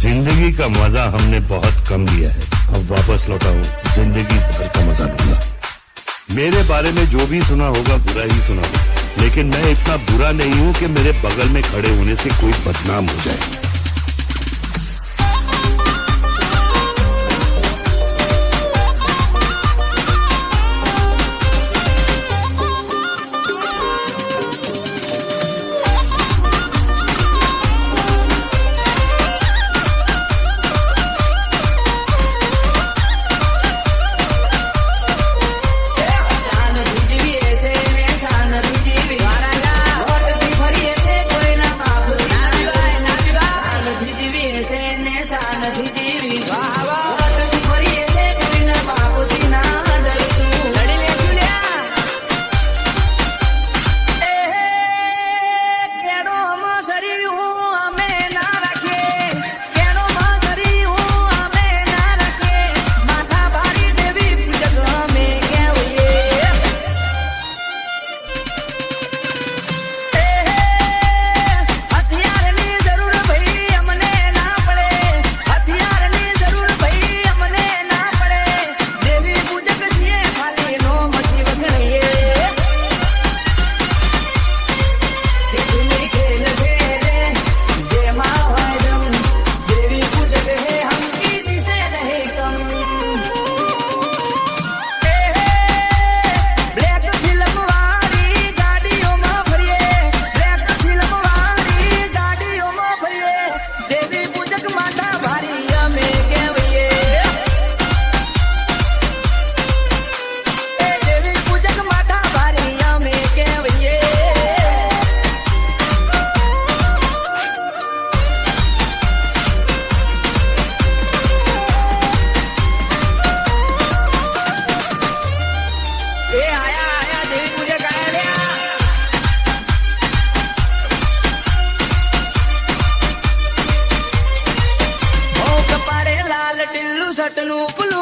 जिंदगी का मजा हमने बहुत कम लिया है, अब वापस लौटा हूँ, जिंदगी भर का मजा लूंगा। मेरे बारे में जो भी सुना होगा बुरा ही सुना होगा, लेकिन मैं इतना बुरा नहीं हूँ कि मेरे बगल में खड़े होने से कोई बदनाम हो जाए।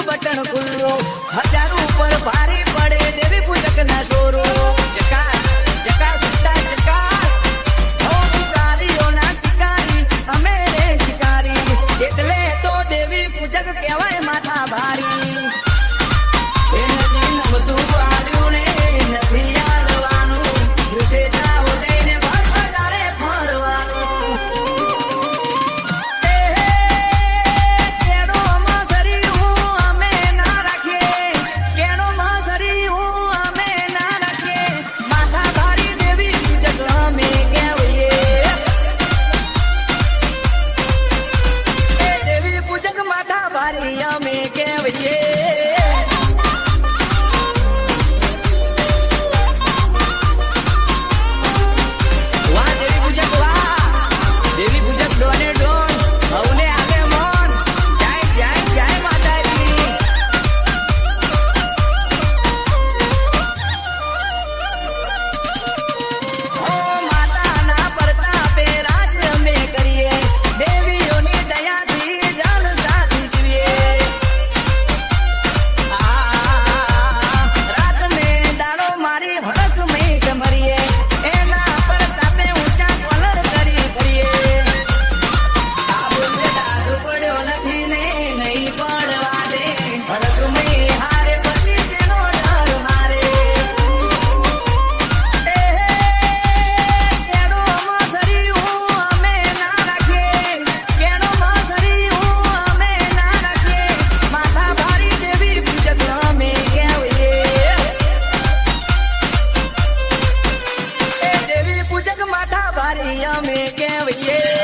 बटन खुल्लो हजारों पर भारी पड़े देवी पूजक ना छोरो जकास जकास उठा जकास हो शिकारियों ना शिकारी हमें रे शिकारी એટલે તો દેવી પૂજક કહેવાય માથા ભારી એ નથી નમતું પાડ્યું ને નથી યાદવાનું દિવસે જાવ લઈને ભરભરારે ફરવાનું में क्या